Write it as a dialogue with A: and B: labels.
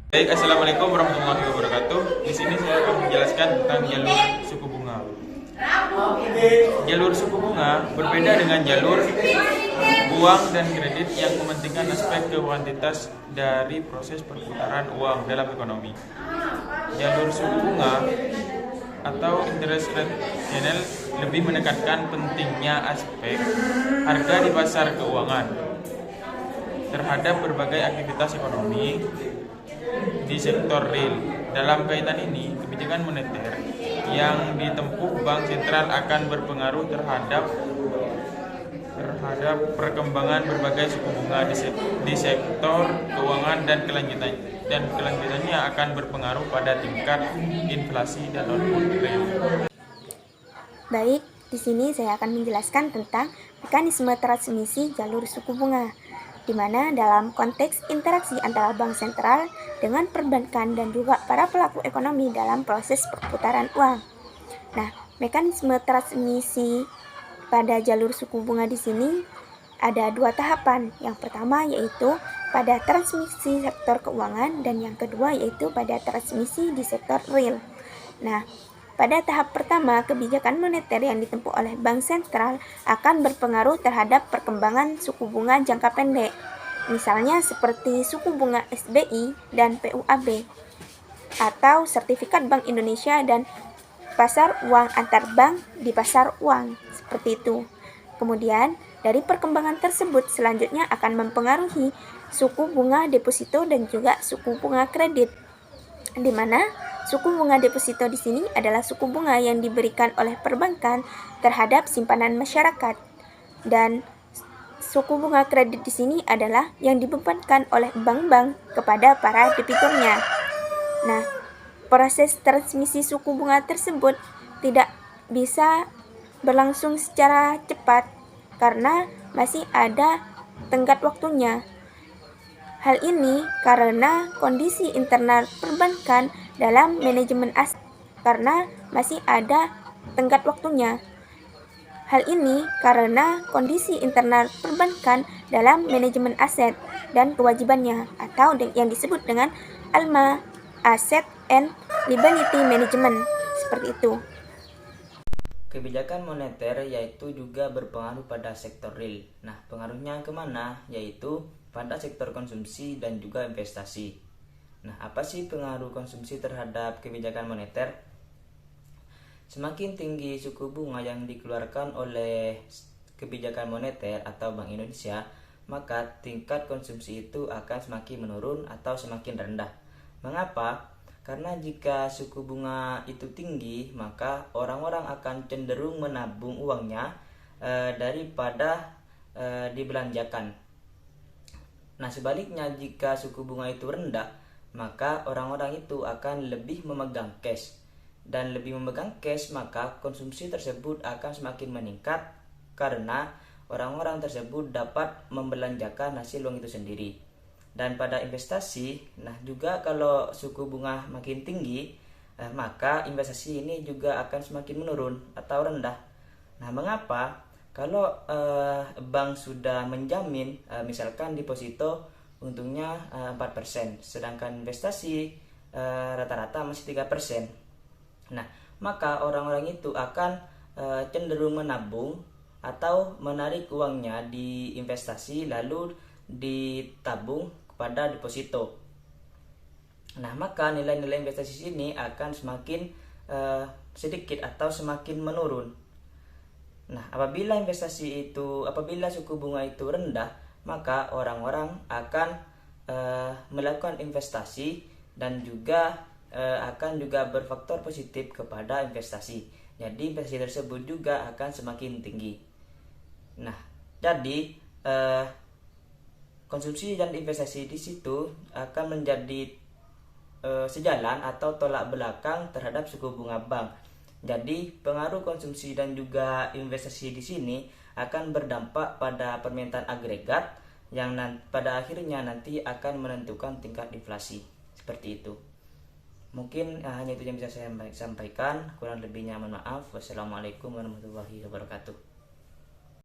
A: Baik, assalamualaikum warahmatullahi wabarakatuh. Di sini saya akan menjelaskan tentang jalur suku bunga. Jalur suku bunga berbeda dengan jalur uang dan kredit yang mementingkan aspek kuantitas dari proses perputaran uang dalam ekonomi. Jalur suku bunga atau interest rate channel lebih menekankan pentingnya aspek harga di pasar keuangan terhadap berbagai aktivitas ekonomi di sektor real. Dalam kaitan ini, kebijakan moneter yang ditempuh bank sentral akan berpengaruh terhadap perkembangan berbagai suku bunga di sektor keuangan dan kelanjutannya akan berpengaruh pada tingkat inflasi dan output real.
B: Baik, di sini saya akan menjelaskan tentang mekanisme transmisi jalur suku bunga, di mana dalam konteks interaksi antara bank sentral dengan perbankan dan juga para pelaku ekonomi dalam proses perputaran uang. Nah, mekanisme transmisi pada jalur suku bunga di sini ada dua tahapan. Yang pertama yaitu pada transmisi sektor keuangan dan yang kedua yaitu pada transmisi di sektor real. Nah, pada tahap pertama, kebijakan moneter yang ditempuh oleh bank sentral akan berpengaruh terhadap perkembangan suku bunga jangka pendek, misalnya seperti suku bunga SBI dan PUAB, atau sertifikat Bank Indonesia dan pasar uang antar bank di pasar uang, seperti itu. Kemudian, dari perkembangan tersebut selanjutnya akan mempengaruhi suku bunga deposito dan juga suku bunga kredit, di mana suku bunga deposito di sini adalah suku bunga yang diberikan oleh perbankan terhadap simpanan masyarakat, dan suku bunga kredit di sini adalah yang dibebankan oleh bank-bank kepada para debiturnya. Nah, proses transmisi suku bunga tersebut tidak bisa berlangsung secara cepat karena masih ada tenggat waktunya. Hal ini karena kondisi internal perbankan dalam manajemen aset karena masih ada tenggat waktunya. Hal ini karena kondisi internal perbankan dalam manajemen aset dan kewajibannya atau yang disebut dengan ALMA, Asset and Liability Management, seperti itu.
C: Kebijakan moneter yaitu juga berpengaruh pada sektor real. Nah, pengaruhnya kemana? Yaitu pada sektor konsumsi dan juga investasi. Nah, apa sih pengaruh konsumsi terhadap kebijakan moneter? Semakin tinggi suku bunga yang dikeluarkan oleh kebijakan moneter atau Bank Indonesia, maka tingkat konsumsi itu akan semakin menurun atau semakin rendah. Mengapa? Karena jika suku bunga itu tinggi, maka orang-orang akan cenderung menabung uangnya daripada dibelanjakan. Nah, sebaliknya jika suku bunga itu rendah, maka orang-orang itu akan lebih memegang cash. Dan lebih memegang cash, maka konsumsi tersebut akan semakin meningkat karena orang-orang tersebut dapat membelanjakan hasil uang itu sendiri. Dan pada investasi, nah juga kalau suku bunga makin tinggi, maka investasi ini juga akan semakin menurun atau rendah. Nah, mengapa? Kalau bank sudah menjamin misalkan deposito untungnya 4%, sedangkan investasi rata-rata masih 3%. Nah, maka orang-orang itu akan cenderung menabung atau menarik uangnya di investasi lalu ditabung kepada deposito. Nah, maka nilai-nilai investasi ini akan semakin sedikit atau semakin menurun. Nah, apabila suku bunga itu rendah, maka orang-orang akan melakukan investasi dan juga akan juga berfaktor positif kepada investasi. Jadi investasi tersebut juga akan semakin tinggi. Nah, jadi konsumsi dan investasi di situ akan menjadi sejalan atau tolak belakang terhadap suku bunga bank. Jadi pengaruh konsumsi dan juga investasi di sini akan berdampak pada permintaan agregat yang pada akhirnya nanti akan menentukan tingkat inflasi. Seperti itu. Mungkin hanya itu yang bisa saya sampaikan. Kurang lebihnya mohon maaf. Wassalamualaikum warahmatullahi wabarakatuh.